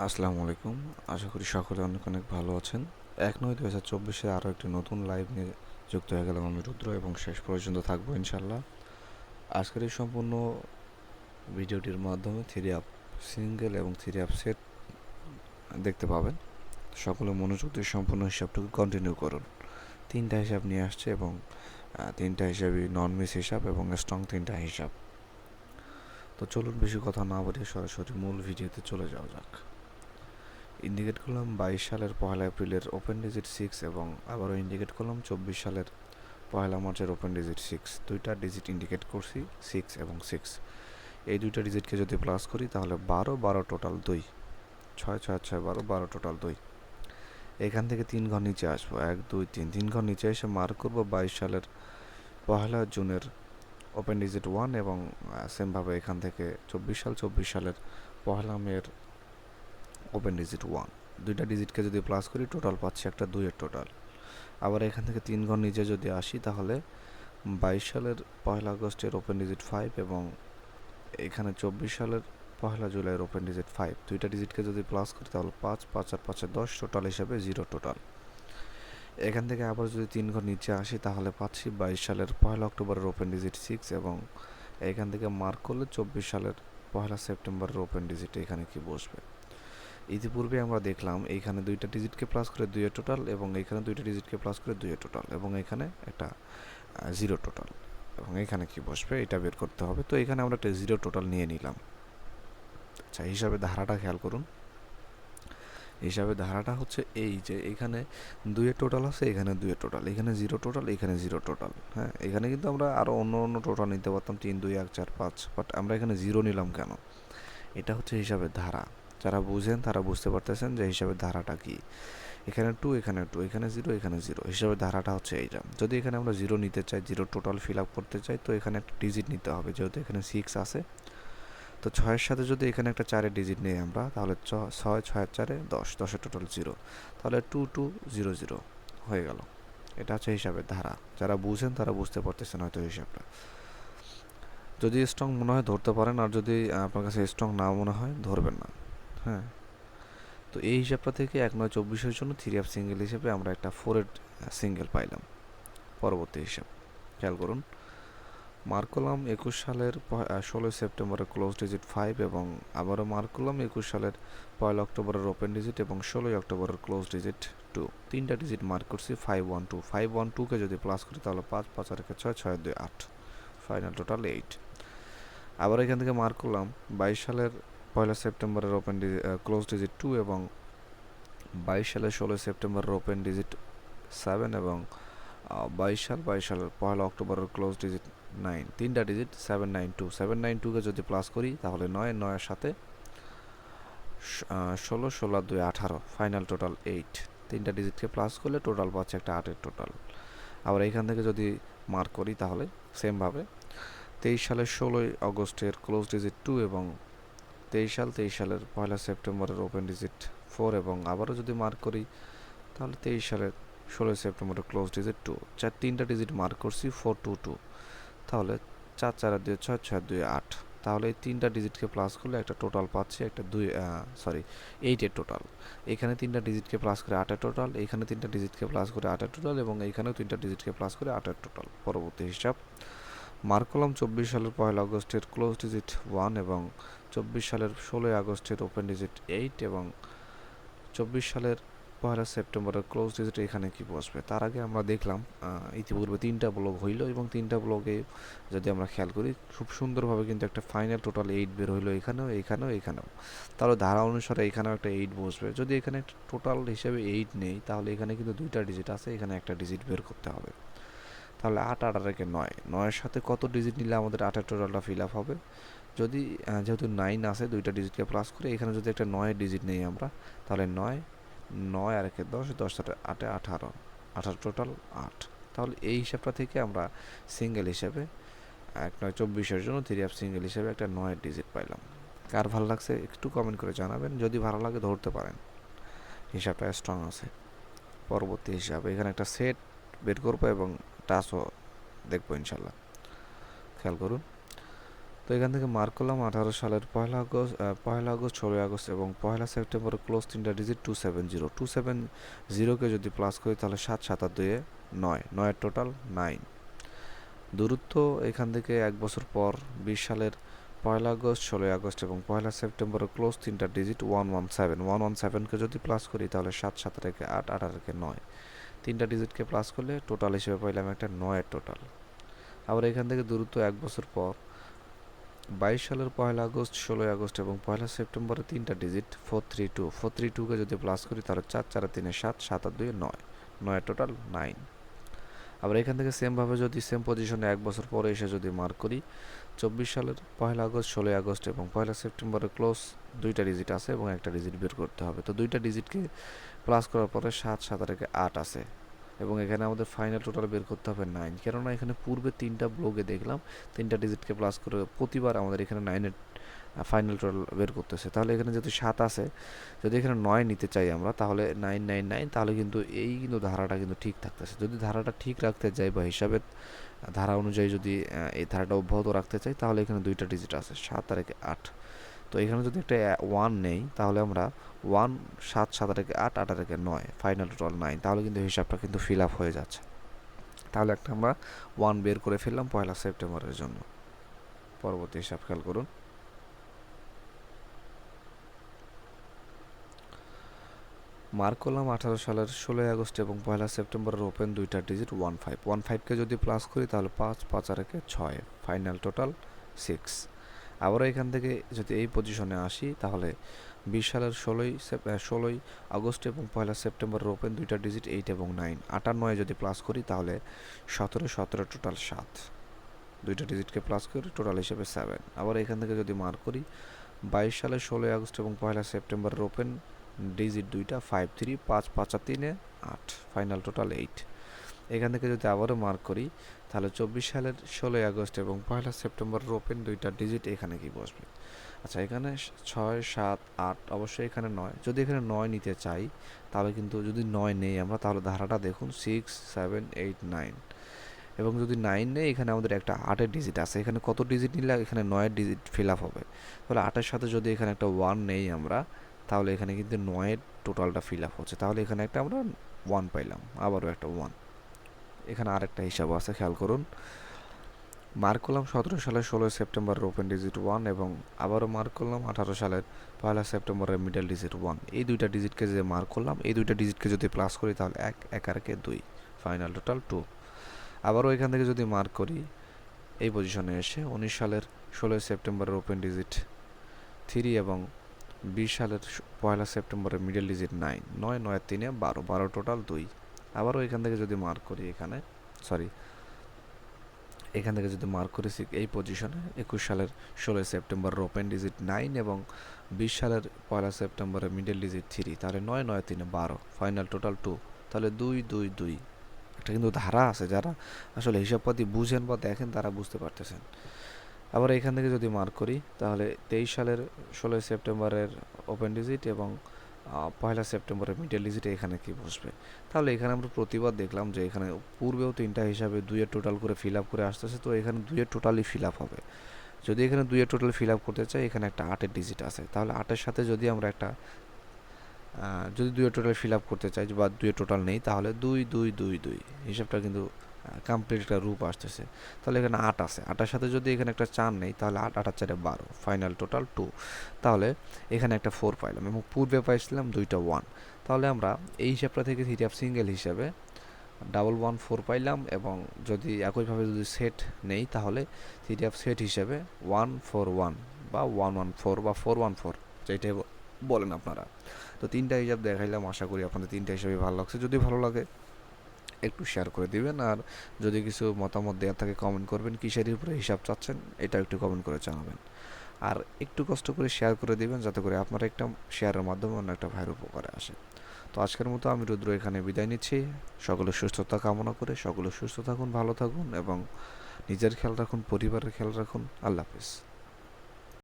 আসসালামু আলাইকুম। আশা করি সকলে অনেক অনেক ভালো আছেন। ১/৯/২০২৪-এ আরও একটি নতুন লাইভ নিয়ে যুক্ত হয়ে গেলাম আমি রুদ্র, এবং শেষ পর্যন্ত থাকবো ইনশাল্লাহ। আজকের এই সম্পূর্ণ ভিডিওটির মাধ্যমে থ্রি আপ সিঙ্গেল এবং থ্রি আপ সেট দেখতে পাবেন। সকলে মনোযোগ দিয়ে সম্পূর্ণ হিসাবটুকু কন্টিনিউ করুন। তিনটা হিসাব নিয়ে আসছে, এবং তিনটা হিসাবই নন মিস হিসাব এবং স্ট্রং তিনটা হিসাব। তো চলুন বেশি কথা না বাড়িয়ে সরাসরি মূল ভিডিওতে চলে যাওয়া যাক। ইন্ডিকেট করলাম 22 সালের 1 এপ্রিলের ওপেন ডিজিট 6, এবং আবারও ইন্ডিকেট করলাম 24 সালের 1 মার্চের ওপেন ডিজিট 6। দুইটা ডিজিট ইন্ডিকেট করছি, 6 এবং 6। এই দুইটা ডিজিটকে যদি প্লাস করি তাহলে 12 12 টোটাল 2, 6 6 6 12 12 টোটাল 2। এখান থেকে 3 ঘর নিচে আসবো, 1 2 3, 3 ঘর নিচে এসে মার্ক করবো 22 সালের 1 জুনের ওপেন ডিজিট 1, এবং সেমভাবে এখান থেকে 24 সালের 1 মের ওপেন ডিজিট 1। দুইটা ডিজিটকে যদি প্লাস করি টোটাল পাচ্ছি একটা 2-এর টোটাল। আবার এখান থেকে 3 ঘর নিচে যদি আসি তাহলে 22 সালের 1 আগস্টের ওপেন ডিজিট 5, এবং এখানে 24 সালের 1 জুলাইয়ের ওপেন ডিজিট 5। দুইটা ডিজিটকে যদি প্লাস করি তাহলে 5 5 আর 5 10 টোটাল হিসাবে 0 টোটাল। এখান থেকে আবার যদি 3 ঘর নিচে আসি তাহলে পাচ্ছি 22 সালের 1 অক্টোবরের ওপেন ডিজিট 6, এবং এখান থেকে মার্ক করলে 24 সালের 1 সেপ্টেম্বরের ওপেন ডিজিট এখানে কি বসবে। ইতিপূর্বে আমরা দেখলাম এইখানে দুইটা ডিজিটকে প্লাস করে 2-এর টোটাল, এবং এইখানে দুইটা ডিজিটকে প্লাস করে 2-এর টোটাল, এবং এখানে একটা 0 টোটাল, এবং এখানে কি বসবে এটা বের করতে হবে। তো এখানে আমরা একটা 0 টোটাল নিয়ে নিলাম। আচ্ছা, হিসাবে ধারাটা খেয়াল করুন। হিসাবে ধারাটা হচ্ছে এই যে এখানে 2-এর টোটাল আছে, এখানে 2-এর টোটাল, এখানে 0 টোটাল, এখানে 0 টোটাল। হ্যাঁ, এখানে কিন্তু আমরা আরও অন্য অন্য টোটাল নিতে পারতাম, 3 2 1 4 5, বাট আমরা এখানে 0 নিলাম কেন? এটা হচ্ছে হিসাবের ধারা। যারা বুঝেন তারা বুঝতে পারতেছেন যে হিসাবের ধারাটা কি। এখানে 2, এখানে 2, এখানে 0, এখানে 0, হিসাবের ধারাটা হচ্ছে এইটা। যদি এখানে আমরা 0 নিতে চাই, 0 টোটাল ফিল আপ করতে চাই, তো এখানে একটা ডিজিট নিতে হবে। যেহেতু এখানে 6 আছে, তো 6-এর সাথে যদি এখানে একটা 4-এর ডিজিট নিই আমরা, তাহলে 6 6 4 10, 10-এর টোটাল 0, তাহলে 2 2 0 0 হয়ে গেল। এটা হচ্ছে হিসাবের ধারা। যারা বুঝেন তারা বুঝতে পারতেছেন হয়তো হিসাবটা। যদি স্ট্রং মনে হয় ধরতে পারেন, আর যদি আপনার কাছে স্ট্রং না মনে হয় ধরবেন না। হ্যাঁ, তো এই হিসাবটা থেকে 1/9/24-এর জন্য থ্রি আপ সিঙ্গেল হিসেবে আমরা একটা 4-এর সিঙ্গেল পাইলাম। পরবর্তী হিসাব খেয়াল করুন। মার্ক করলাম 21 সালের 16 সেপ্টেম্বরের ক্লোজ ডিজিট 5, এবং আবারও মার্ক করলাম 21 সালের 1 অক্টোবরের ওপেন ডিজিট এবং 16 অক্টোবরের ক্লোজ ডিজিট 2। তিনটা ডিজিট মার্ক করছি 512। 512কে যদি প্লাস করি তাহলে 5 5 আর 6 6 2 8, ফাইনাল টোটাল 8। আবার এখান থেকে মার্ক করলাম 22 সালের 1 সেপ্টেম্বরের ওপেন ক্লোজ ডিজিট 2, এবং 22 সালের 16 সেপ্টেম্বরের ওপেন ডিজিট 7, এবং 22 সালের 1 অক্টোবরের ক্লোজ ডিজিট 9। তিনটা ডিজিট 792। 792কে যদি প্লাস করি তাহলে 9, 9-এর সাথে 16, 16 2 18, ফাইনাল টোটাল 8। তিনটা ডিজিটকে প্লাস করলে টোটাল পাচ্ছে একটা 8-এর টোটাল। আবার এইখান থেকে যদি মার্ক করি তাহলে সেমভাবে 23 সালের 16 আগস্টের ক্লোজ ডিজিট 2, এবং 23 সালের 1 সেপ্টেম্বরের ওপেন ডিজিট 4, এবং আবারও যদি মার্ক করি তাহলে 23 সালের 16 সেপ্টেম্বরের ক্লোজ ডিজিট 2। তিনটা ডিজিট মার্ক করছি 422, তাহলে 4 4 2 6 6 2 8। তাহলে এই তিনটা ডিজিটকে প্লাস করলে একটা টোটাল পাচ্ছি একটা 8-এর টোটাল। এখানে তিনটা ডিজিটকে প্লাস করে 8-এর টোটাল, এখানে তিনটা ডিজিটকে প্লাস করে 8-এর টোটাল, এবং এইখানেও তিনটা ডিজিটকে প্লাস করে 8-এর টোটাল। পরবর্তী হিসাব মার্ক করলাম 24 সালের 1 আগস্টের ক্লোজ ডিজিট 1, এবং 24 সালের 16 আগস্টের ওপেন ডিজিট 8, এবং 24 সালের 1 সেপ্টেম্বরের ক্লোজ ডিজিট এখানে কি বসবে। তার আগে আমরা দেখলাম ইতিপূর্বে 3টা ব্লক হইলো, এবং 3টা ব্লকে যদি আমরা খেয়াল করি খুব সুন্দরভাবে কিন্তু একটা ফাইনাল টোটাল 8 বের হইলো, এখানেও এখানেও এখানেও। তাহলে ধারা অনুসারে এখানেও একটা 8 বসবে। যদি এখানে টোটাল হিসেবে 8 নেই তাহলে এখানে কিন্তু দুইটা ডিজিট আছে, এখানে একটা ডিজিট বের করতে হবে। তাহলে 8 8 আর 9, 9-এর সাথে কত ডিজিট নিলে আমাদের 8-এর টোটালটা ফিল আপ হবে। যদি যেহেতু 9 আছে, দুইটা ডিজিটকে প্লাস করে এখানে যদি একটা 9-এর ডিজিট নেই আমরা, তাহলে 9 9 আর 1 10, 10 আর 8 18, 18 টোটাল 8। তাহলে এই হিসাবটা থেকে আমরা সিঙ্গেল হিসেবে 1/9/24-এর জন্য থ্রি আপ সিঙ্গেল হিসেবে একটা 9-এর ডিজিট পাইলাম। কার ভালো লাগছে একটু কমেন্ট করে জানাবেন। যদি ভালো লাগে ধরতে পারেন, হিসাবটা স্ট্রং আছে। পরবর্তী হিসাবে এখানে একটা সেট বের করবো এবং টাচও দেখবো ইনশাল্লাহ। খেয়াল করুন, তো এখান থেকে মার্ক করলাম 18 সালের পয়লা আগস্ট 16 আগস্ট এবং 1 সেপ্টেম্বরে তিনটা ডিজিট 270 যদি প্লাস করি তাহলে 7 7 আর 2 9 9 টোটাল 9। দূরত্ব এখান থেকে 1 বছর পর 20 সালের 1 আগস্ট 16 আগস্ট এবং 1 সেপ্টেম্বরে তিনটা ডিজিট 117 যদি প্লাস করি তাহলে 7 7 রেখে 8 8 রেখে 9, তিনটা ডিজিটকে প্লাস করলে টোটাল হিসেবে পাইলাম একটা 9 টোটাল। আবার এখান থেকে দূরত্ব 1 বছর পর 22 সালের 1 আগস্ট 16 আগস্ট এবং 1 সেপ্টেম্বরে তিনটা ডিজিট 432 যদি প্লাস করি তাহলে 4 4 3 7 7 আর 2 9, 9 টোটাল 9। আবার এখান থেকে সেমভাবে যদি সেম পজিশনে 1 বছর পরে এসে যদি মার্ক করি 24 সালের 1 আগস্ট 16 আগস্ট এবং 1 সেপ্টেম্বরে দুইটা ডিজিট আছে এবং একটা ডিজিট বের করতে হবে। তো দুইটা ডিজিটকে প্লাস করার পরে 7 7 রেখে 8 আছে এবং এখানে আমাদের ফাইনাল টোটাল বের করতে হবে 9, কেননা এখানে পূর্বে তিনটা ব্লগে দেখলাম তিনটা ডিজিটকে প্লাস করে প্রতিবার আমাদের এখানে 9-এর ফাইনাল টোটাল বের করতেছে। তাহলে এখানে যেহেতু 7 আছে, যদি এখানে 9 নিতে চাই আমরা তাহলে 9 9 9, তাহলে কিন্তু কিন্তু ধারাটা কিন্তু ঠিক থাকতেছে। যদি ধারাটা ঠিক রাখতে যাই বা হিসাবের ধারা অনুযায়ী যদি এই ধারাটা অব্যাহত রাখতে চাই তাহলে এখানে দুইটা ডিজিট আছে 7 আর 8। তো এখানে যদি একটা 1 নেই তাহলে আমরা 1 7 7 রেখে 8 8 রেখে 9, ফাইনাল টোটাল 9, তাহলে কিন্তু হিসাবটা কিন্তু ফিল আপ হয়ে যাচ্ছে। তাহলে একটা আমরা 1 বের করে ফেললাম 1 সেপ্টেম্বরের জন্য। পরবর্তী হিসাব খেয়াল করুন। মার্ক করলাম 18 সালের 16 আগস্ট এবং 1 সেপ্টেম্বরের ওপেন দুইটা ডিজিট 15কে যদি প্লাস করি তাহলে 5 5 রেখে 6, ফাইনাল টোটাল 6। আবারও এখান থেকে যদি এই পজিশনে আসি তাহলে 20 সালের 16 আগস্ট এবং 1 সেপ্টেম্বরের ওপেন দুইটা ডিজিট 8 এবং 9, 8 আর 9 যদি প্লাস করি তাহলে 17 17 টোটাল 7, দুইটা ডিজিটকে প্লাস করি টোটাল হিসেবে 7। আবার এখান থেকে যদি মার্ক করি 22 সালের 16 আগস্ট এবং 1 সেপ্টেম্বরের ওপেন ডিজিট দুইটা 5 3 5 5 আর 3 8, ফাইনাল টোটাল 8। এখান থেকে যদি আবারও মার্ক করি তাহলে 24 সালের 16 আগস্ট এবং 1 সেপ্টেম্বরের ওপেন দুইটা ডিজিট এখানে কি বসবে? আচ্ছা, এখানে 6 7 8, অবশ্যই এখানে 9। যদি এখানে 9 নিতে চাই তাহলে কিন্তু যদি 9 নেই আমরা তাহলে ধারাটা দেখুন 6 7 8 9, এবং যদি 9 নেই এখানে আমাদের একটা 8-এর ডিজিট আছে। এখানে কত ডিজিট নিলে এখানে 9-এর ডিজিট ফিল আপ হবে? তাহলে 8-এর সাথে যদি এখানে একটা 1 নেই আমরা তাহলে এখানে কিন্তু 9-এর টোটালটা ফিল আপ হচ্ছে। তাহলে এখানে একটা আমরা 1 পাইলাম, আবারও একটা 1। এখানে আরেকটা হিসাব আছে, খেয়াল করুন। মার্ক করলাম 17 সালের 16 সেপ্টেম্বরের ওপেন ডিজিট 1 এবং আবারও মার্ক করলাম 18 সালের 1 সেপ্টেম্বরের মিডল ডিজিট 1। এই দুইটা ডিজিটকে যে মার্ক করলাম এই দুইটা ডিজিটকে যদি প্লাস করি তাহলে 1 1 আর 2, ফাইনাল টোটাল 2। আবারও এখান থেকে যদি মার্ক করি এই পজিশনে এসে 19 সালের 16 সেপ্টেম্বরের ওপেন ডিজিট 3 এবং 20 সালের 1 সেপ্টেম্বরের মিডল ডিজিট 9 9 9 3 12 12 টোটাল 2। আবারও এখান থেকে যদি মার্ক করি এখান থেকে যদি মার্ক করেছি এই পজিশনে 21 সালের 16 সেপ্টেম্বরের ওপেন ডিজিট 9 এবং 20 সালের 1 সেপ্টেম্বরের মিডল ডিজিট 3, তাহলে 9 9 3 12, ফাইনাল টোটাল 2, তাহলে 2 2 2। একটা কিন্তু ধারা আছে, যারা আসলে হিসাবপাতি বুঝেন বা দেখেন তারা বুঝতে পারতেছেন। আবার এখান থেকে যদি মার্ক করি তাহলে 23 সালের 16 সেপ্টেম্বরের ওপেন ডিজিট এবং 1 সেপ্টেম্বরের মিডল ডিজিটে এখানে কি বসবে? তাহলে এখানে আমরা প্রতিবার দেখলাম যে এখানে পূর্বেও তিনটা হিসাবে 2-এর টোটাল করে ফিল আপ করে আসতেছে, তো এখানে 2-এর টোটালই ফিল আপ হবে। যদি এখানে 2-এর টোটাল ফিল আপ করতে চাই এখানে একটা 8-এর ডিজিট আছে, তাহলে 8-এর সাথে যদি আমরা একটা যদি 2-এর টোটাল ফিল আপ করতে চাই বা 2-এর টোটাল নেই তাহলে 2 2 2 2, হিসাবটা কিন্তু কমপ্লিট একটা রূপ আসতেছে। তাহলে এখানে 8 আছে, 8-এর সাথে যদি এখানে একটা 4 নেই তাহলে 8 8 আর 4 12, ফাইনাল টোটাল 2। তাহলে এখানে একটা 4 পাইলাম এবং পূর্বে পাইছিলাম দুইটা 1। তাহলে আমরা এই হিসাবটা থেকে থ্রি অফ সিঙ্গেল হিসাবে 1 1 4 পাইলাম, এবং যদি একইভাবে যদি সেট নেই তাহলে থ্রি অফ সেট হিসাবে 1 4 1 বা 1 1 4 বা 4 1 4, যেটাই বলেন আপনারা। তো তিনটা হিসাব দেখাইলাম, আশা করি আপনাদের তিনটা হিসাবে ভালো লাগছে। যদি ভালো লাগে একটু শেয়ার করে দিবেন, আর যদি কিছু মতামত দেওয়ার থাকে কমেন্ট করবেন। কিসের উপরে হিসাব চাচ্ছেন এটা একটু কমেন্ট করে জানাবেন, আর একটু কষ্ট করে শেয়ার করে দিবেন যাতে করে আপনার একটা শেয়ারের মাধ্যমে অন্য একটা ভাইয়ের উপকারে আসে। তো আজকের মতো আমি রুদ্র এখানে বিদায় নিচ্ছি। সকলের সুস্থতা কামনা করে সকলে সুস্থ থাকুন, ভালো থাকুন এবং নিজের খেয়াল রাখুন, পরিবারের খেয়াল রাখুন। আল্লাহ হাফেজ।